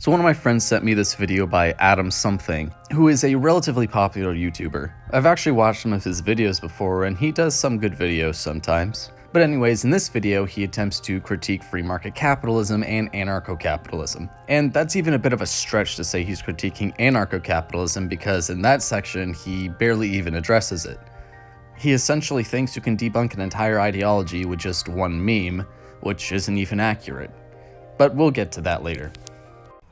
So one of my friends sent me this video by Adam Something, who is a relatively popular YouTuber. I've actually watched some of his videos before, and he does some good videos sometimes. But anyways, in this video, he attempts to critique free market capitalism and anarcho-capitalism. And that's even a bit of a stretch to say he's critiquing anarcho-capitalism, because in that section, he barely even addresses it. He essentially thinks you can debunk an entire ideology with just one meme, which isn't even accurate. But we'll get to that later.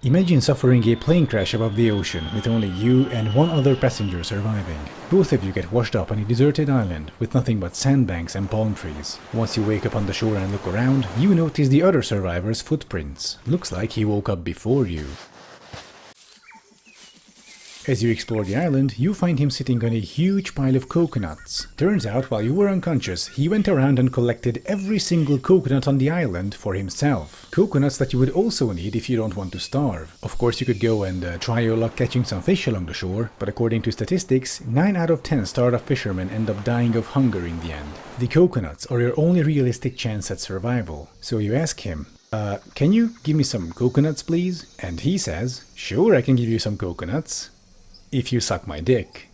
Imagine suffering a plane crash above the ocean with only you and one other passenger surviving. Both of you get washed up on a deserted island with nothing but sandbanks and palm trees. Once you wake up on the shore and look around, you notice the other survivor's footprints. Looks like he woke up before you. As you explore the island, you find him sitting on a huge pile of coconuts. Turns out, while you were unconscious, he went around and collected every single coconut on the island for himself. Coconuts that you would also need if you don't want to starve. Of course, you could go and try your luck catching some fish along the shore, but according to statistics, 9 out of 10 starved fishermen end up dying of hunger in the end. The coconuts are your only realistic chance at survival. So you ask him, can you give me some coconuts, please? And he says, sure, I can give you some coconuts. If you suck my dick.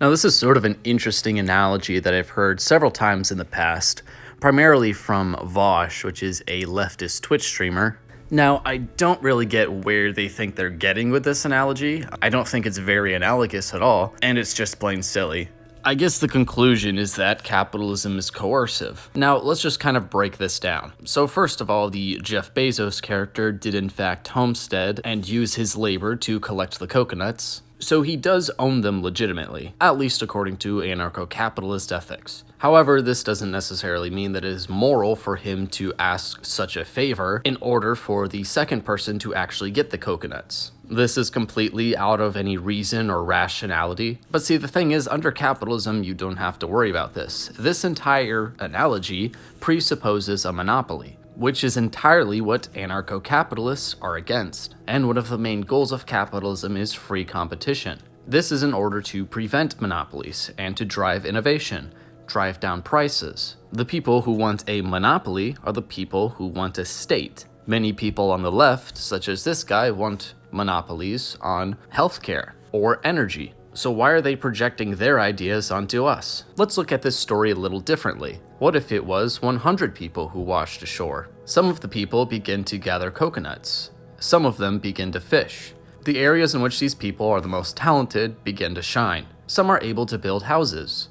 Now this is sort of an interesting analogy that I've heard several times in the past, primarily from Vosh, which is a leftist Twitch streamer. Now, I don't really get where they think they're getting with this analogy. I don't think it's very analogous at all, and it's just plain silly. I guess the conclusion is that capitalism is coercive. Now, let's just kind of break this down. So first of all, the Jeff Bezos character did in fact homestead and use his labor to collect the coconuts. So he does own them legitimately, at least according to anarcho-capitalist ethics. However, this doesn't necessarily mean that it is moral for him to ask such a favor in order for the second person to actually get the coconuts. This is completely out of any reason or rationality. But see, the thing is, under capitalism, you don't have to worry about this. This entire analogy presupposes a monopoly, which is entirely what anarcho-capitalists are against. And one of the main goals of capitalism is free competition. This is in order to prevent monopolies and to drive innovation, drive down prices. The people who want a monopoly are the people who want a state. Many people on the left, such as this guy, want monopolies on healthcare or energy. So why are they projecting their ideas onto us? Let's look at this story a little differently. What if it was 100 people who washed ashore? Some of the people begin to gather coconuts. Some of them begin to fish. The areas in which these people are the most talented begin to shine. Some are able to build houses.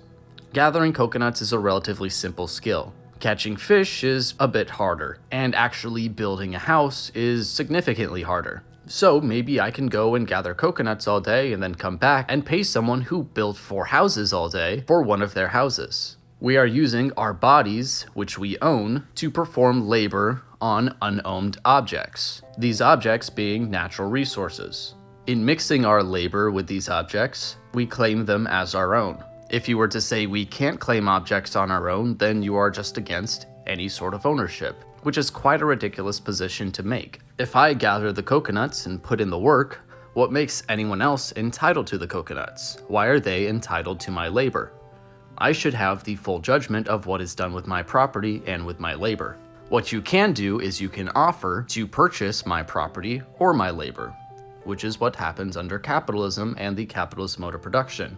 Gathering coconuts is a relatively simple skill. Catching fish is a bit harder, and actually building a house is significantly harder. So maybe I can go and gather coconuts all day and then come back and pay someone who built 4 houses all day for one of their houses. We are using our bodies, which we own, to perform labor on unowned objects. These objects being natural resources. In mixing our labor with these objects, we claim them as our own. If you were to say we can't claim objects on our own, then you are just against any sort of ownership, which is quite a ridiculous position to make. If I gather the coconuts and put in the work, what makes anyone else entitled to the coconuts? Why are they entitled to my labor? I should have the full judgment of what is done with my property and with my labor. What you can do is you can offer to purchase my property or my labor, which is what happens under capitalism and the capitalist mode of production.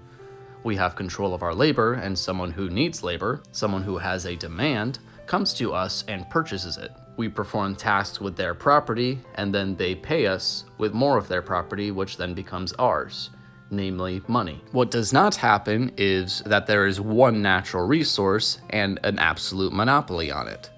We have control of our labor, and someone who needs labor, someone who has a demand, comes to us and purchases it. We perform tasks with their property, and then they pay us with more of their property, which then becomes ours, namely money. What does not happen is that there is one natural resource and an absolute monopoly on it.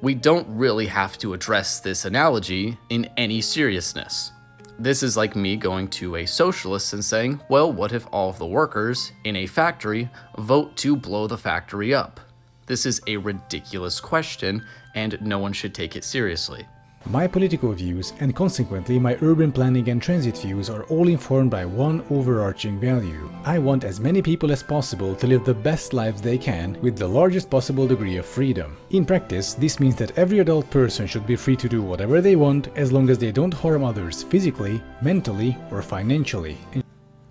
We don't really have to address this analogy in any seriousness. This is like me going to a socialist and saying, well, what if all of the workers in a factory vote to blow the factory up? This is a ridiculous question, and no one should take it seriously. My political views, and consequently my urban planning and transit views, are all informed by one overarching value. I want as many people as possible to live the best lives they can with the largest possible degree of freedom. In practice, this means that every adult person should be free to do whatever they want as long as they don't harm others physically, mentally, or financially.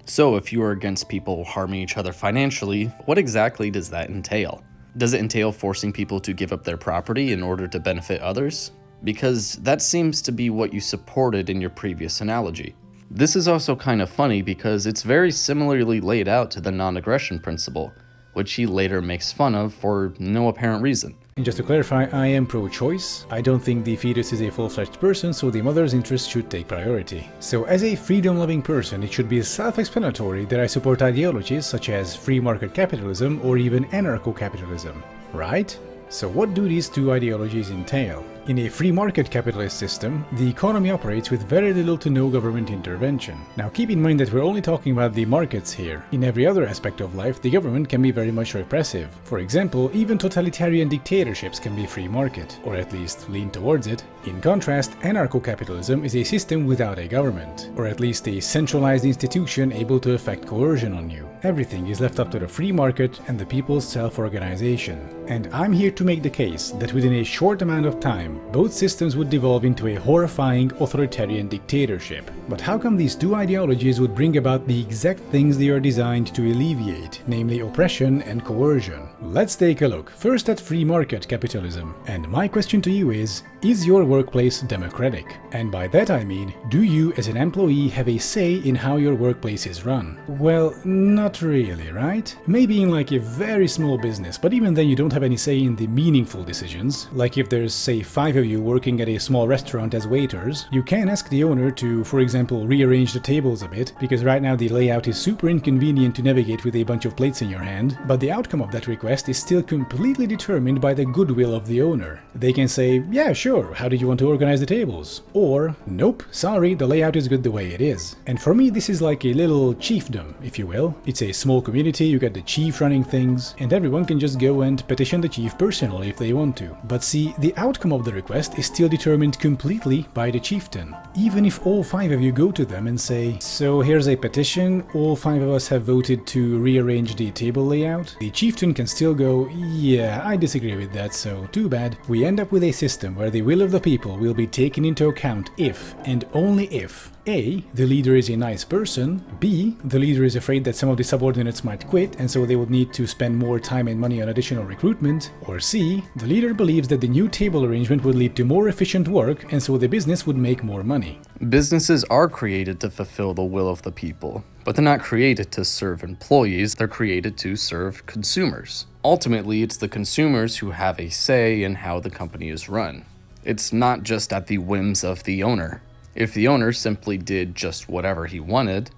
So if you are against people harming each other financially, what exactly does that entail? Does it entail forcing people to give up their property in order to benefit others? because that seems to be what you supported in your previous analogy. This is also kind of funny because it's very similarly laid out to the non-aggression principle, which he later makes fun of for no apparent reason. And just to clarify, I am pro-choice. I don't think the fetus is a full-fledged person, so the mother's interest should take priority. So as a freedom-loving person, it should be self-explanatory that I support ideologies such as free market capitalism or even anarcho-capitalism, right? So what do these two ideologies entail? In a free market capitalist system, the economy operates with very little to no government intervention. Now keep in mind that we're only talking about the markets here. In every other aspect of life, the government can be very much repressive. For example, even totalitarian dictatorships can be free market, or at least lean towards it. In contrast, anarcho-capitalism is a system without a government, or at least a centralized institution able to effect coercion on you. Everything is left up to the free market and the people's self-organization. And I'm here to make the case that within a short amount of time, both systems would devolve into a horrifying authoritarian dictatorship. But how come these two ideologies would bring about the exact things they are designed to alleviate, namely oppression and coercion? Let's take a look, first at free market capitalism. And my question to you is your workplace democratic? And by that I mean, do you as an employee have a say in how your workplace is run? Well, not really, right? Maybe in like a very small business, but even then you don't have any say in the meaningful decisions. Like if there's, say, 5 of you working at a small restaurant as waiters, you can ask the owner to, for example, rearrange the tables a bit, because right now the layout is super inconvenient to navigate with a bunch of plates in your hand, but the outcome of that request is still completely determined by the goodwill of the owner. They can say, yeah, sure, how do you want to organize the tables? Or, nope, sorry, the layout is good the way it is. And for me, this is like a little chiefdom, if you will. It's a small community, you got the chief running things, and everyone can just go and petition the chief personally if they want to. But see, the outcome of the request is still determined completely by the chieftain. Even if all 5 of you go to them and say, so here's a petition, all 5 of us have voted to rearrange the table layout, the chieftain can still go, yeah, I disagree with that, so too bad. We end up with a system where the will of the people will be taken into account if, and only if, A, the leader is a nice person, B, the leader is afraid that some of the subordinates might quit and so they would need to spend more time and money on additional recruitment, or C, the leader believes that the new table arrangement would lead to more efficient work and so the business would make more money. Businesses are created to fulfill the will of the people, but they're not created to serve employees, they're created to serve consumers. Ultimately, it's the consumers who have a say in how the company is run. It's not just at the whims of the owner. If the owner simply did just whatever he wanted,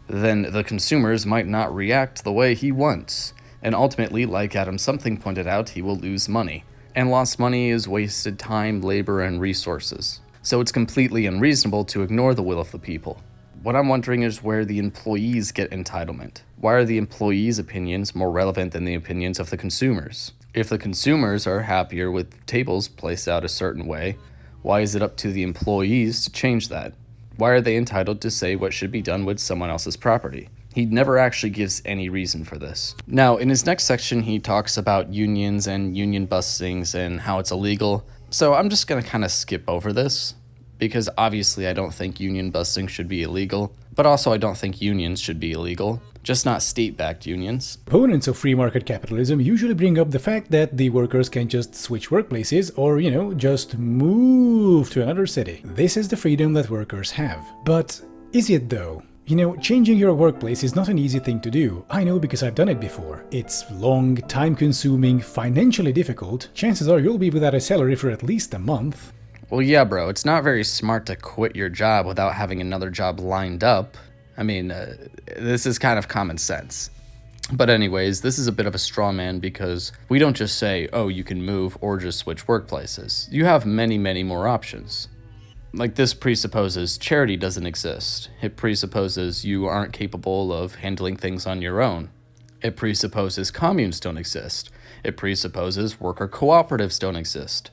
then the consumers might not react the way he wants. And ultimately, like Adam Something pointed out, he will lose money. And lost money is wasted time, labor, and resources. So it's completely unreasonable to ignore the will of the people. What I'm wondering is where the employees get entitlement. Why are the employees' opinions more relevant than the opinions of the consumers? If the consumers are happier with tables placed out a certain way, why is it up to the employees to change that? Why are they entitled to say what should be done with someone else's property? He never actually gives any reason for this. Now, in his next section, he talks about unions and union bustings and how it's illegal. So I'm just going to kind of skip over this, because obviously I don't think union busting should be illegal, but also I don't think unions should be illegal, just not state-backed unions. Opponents of free market capitalism usually bring up the fact that the workers can just switch workplaces or, just move to another city. This is the freedom that workers have. But is it though? Changing your workplace is not an easy thing to do. I know because I've done it before. It's long, time-consuming, financially difficult. Chances are you'll be without a salary for at least a month. Well, yeah, bro, it's not very smart to quit your job without having another job lined up. I mean, this is kind of common sense. But anyways, this is a bit of a straw man because we don't just say, oh, you can move or just switch workplaces. You have many, many more options. Like, this presupposes charity doesn't exist. It presupposes you aren't capable of handling things on your own. It presupposes communes don't exist. It presupposes worker cooperatives don't exist.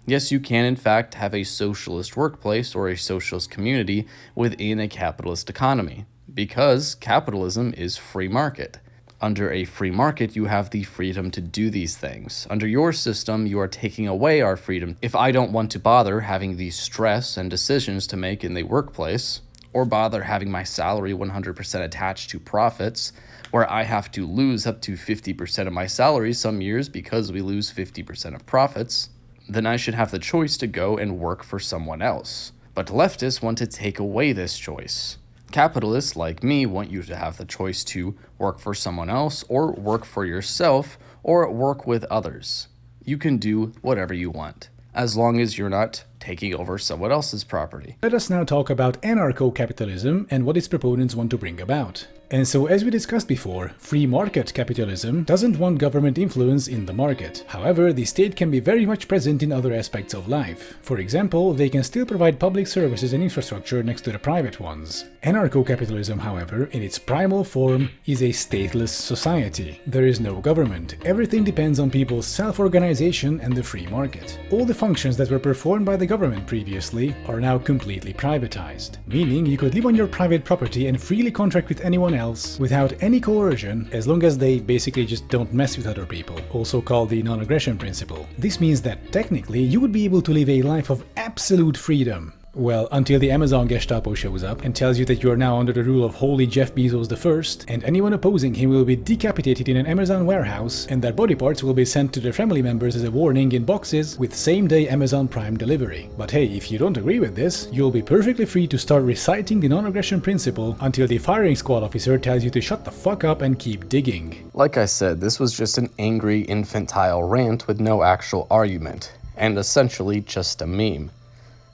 Yes, you can in fact have a socialist workplace or a socialist community within a capitalist economy, because capitalism is free market. Under a free market, you have the freedom to do these things. Under your system, you are taking away our freedom. If I don't want to bother having the stress and decisions to make in the workplace, or bother having my salary 100% attached to profits, where I have to lose up to 50% of my salary some years because we lose 50% of profits, then I should have the choice to go and work for someone else. But leftists want to take away this choice. Capitalists like me want you to have the choice to work for someone else, or work for yourself, or work with others. You can do whatever you want, as long as you're not taking over someone else's property. Let us now talk about anarcho-capitalism and what its proponents want to bring about. And so, as we discussed before, free market capitalism doesn't want government influence in the market. However, the state can be very much present in other aspects of life. For example, they can still provide public services and infrastructure next to the private ones. Anarcho-capitalism, however, in its primal form, is a stateless society. There is no government. Everything depends on people's self-organization and the free market. All the functions that were performed by the government previously are now completely privatized. Meaning you could live on your private property and freely contract with anyone else without any coercion, as long as they basically just don't mess with other people, also called the non-aggression principle. This means that technically you would be able to live a life of absolute freedom. Well, until the Amazon Gestapo shows up and tells you that you are now under the rule of holy Jeff Bezos I, and anyone opposing him will be decapitated in an Amazon warehouse, and their body parts will be sent to their family members as a warning in boxes with same-day Amazon Prime delivery. But hey, if you don't agree with this, you'll be perfectly free to start reciting the non-aggression principle until the firing squad officer tells you to shut the fuck up and keep digging. Like I said, this was just an angry, infantile rant with no actual argument, and essentially just a meme.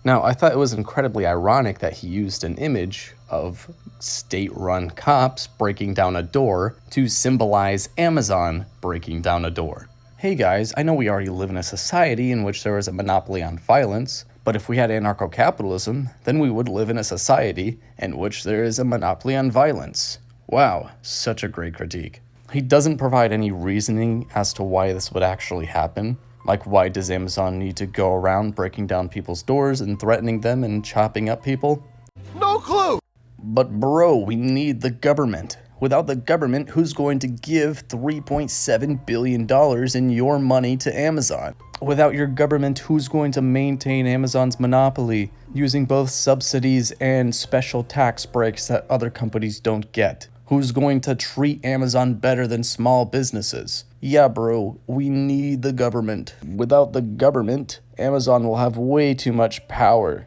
Now, I thought it was incredibly ironic that he used an image of state-run cops breaking down a door to symbolize Amazon breaking down a door. Hey guys, I know we already live in a society in which there is a monopoly on violence, but if we had anarcho-capitalism, then we would live in a society in which there is a monopoly on violence. Wow, such a great critique. He doesn't provide any reasoning as to why this would actually happen. Like, why does Amazon need to go around breaking down people's doors and threatening them and chopping up people? No clue! But bro, we need the government. Without the government, who's going to give $3.7 billion in your money to Amazon? Without your government, who's going to maintain Amazon's monopoly, using both subsidies and special tax breaks that other companies don't get? Who's going to treat Amazon better than small businesses? Yeah, bro, we need the government. Without the government, Amazon will have way too much power.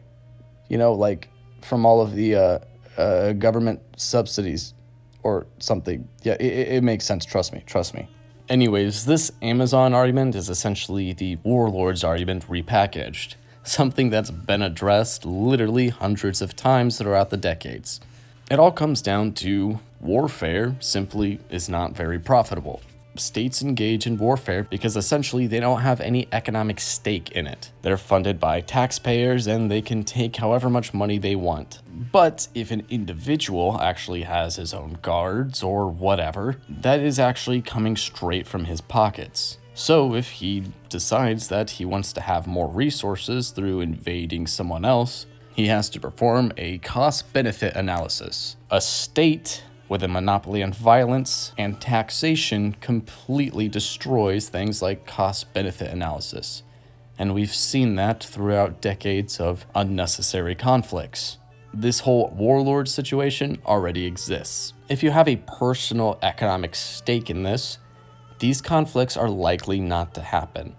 You know, like from all of the government subsidies or something. Yeah, it makes sense, trust me. Anyways, this Amazon argument is essentially the warlords argument repackaged. Something that's been addressed literally hundreds of times throughout the decades. It all comes down to warfare simply is not very profitable. States engage in warfare because essentially they don't have any economic stake in it. They're funded by taxpayers and they can take however much money they want. But if an individual actually has his own guards or whatever, that is actually coming straight from his pockets. So if he decides that he wants to have more resources through invading someone else, he has to perform a cost-benefit analysis. A state with a monopoly on violence and taxation completely destroys things like cost-benefit analysis. And we've seen that throughout decades of unnecessary conflicts. This whole warlord situation already exists. If you have a personal economic stake in this, these conflicts are likely not to happen.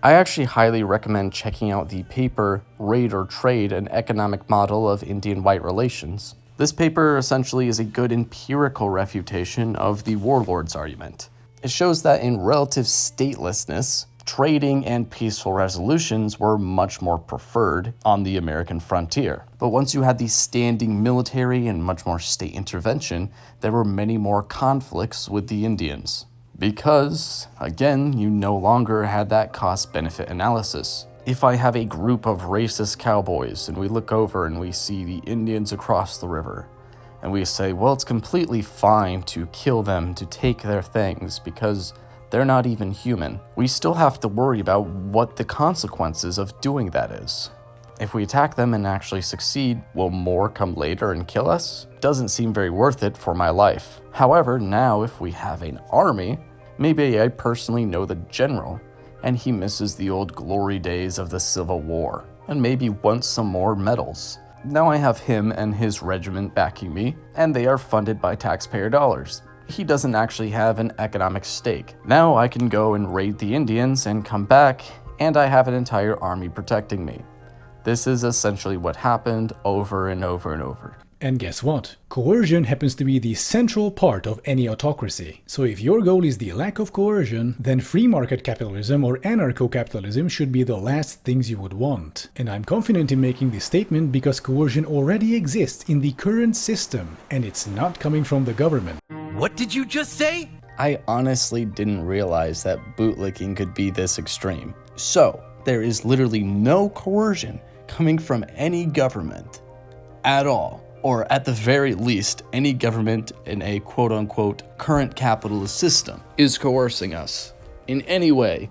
I actually highly recommend checking out the paper Raid or Trade, an Economic Model of Indian-White Relations. This paper essentially is a good empirical refutation of the warlords argument. It shows that in relative statelessness, trading and peaceful resolutions were much more preferred on the American frontier. But once you had the standing military and much more state intervention, there were many more conflicts with the Indians. Because, again, you no longer had that cost-benefit analysis. If I have a group of racist cowboys and we look over and we see the Indians across the river, and we say, well, it's completely fine to kill them, to take their things, because they're not even human, we still have to worry about what the consequences of doing that is. If we attack them and actually succeed, will more come later and kill us? Doesn't seem very worth it for my life. However, now if we have an army, maybe I personally know the general, and he misses the old glory days of the Civil War, and maybe wants some more medals. Now I have him and his regiment backing me, and they are funded by taxpayer dollars. He doesn't actually have an economic stake. Now I can go and raid the Indians and come back and I have an entire army protecting me. This is essentially what happened over and over and over. And guess what? Coercion happens to be the central part of any autocracy. So if your goal is the lack of coercion, then free market capitalism or anarcho-capitalism should be the last things you would want. And I'm confident in making this statement because coercion already exists in the current system, and it's not coming from the government. What did you just say? I honestly didn't realize that bootlicking could be this extreme. So, there is literally no coercion coming from any government at all. Or at the very least, any government in a quote-unquote current capitalist system is coercing us in any way.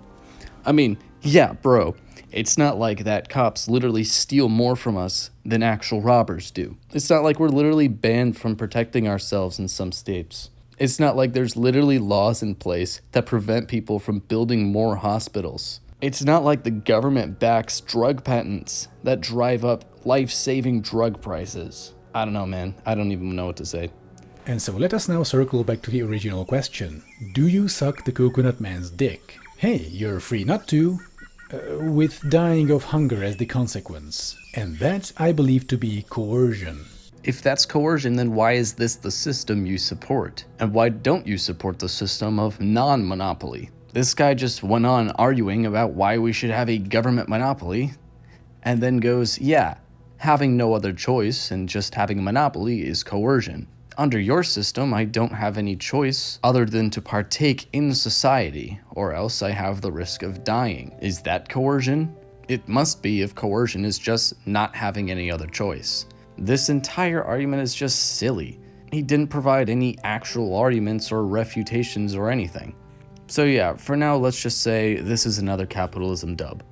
I mean, yeah, bro, it's not like that cops literally steal more from us than actual robbers do. It's not like we're literally banned from protecting ourselves in some states. It's not like there's literally laws in place that prevent people from building more hospitals. It's not like the government backs drug patents that drive up life-saving drug prices. I don't know, man. I don't even know what to say. And so let us now circle back to the original question. Do you suck the coconut man's dick? Hey, you're free not to, with dying of hunger as the consequence. And that I believe to be coercion. If that's coercion, then why is this the system you support? And why don't you support the system of non-monopoly? This guy just went on arguing about why we should have a government monopoly, and then goes, yeah, having no other choice and just having a monopoly is coercion. Under your system, I don't have any choice other than to partake in society, or else I have the risk of dying. Is that coercion? It must be if coercion is just not having any other choice. This entire argument is just silly. He didn't provide any actual arguments or refutations or anything. So yeah, for now, let's just say this is another capitalism dub.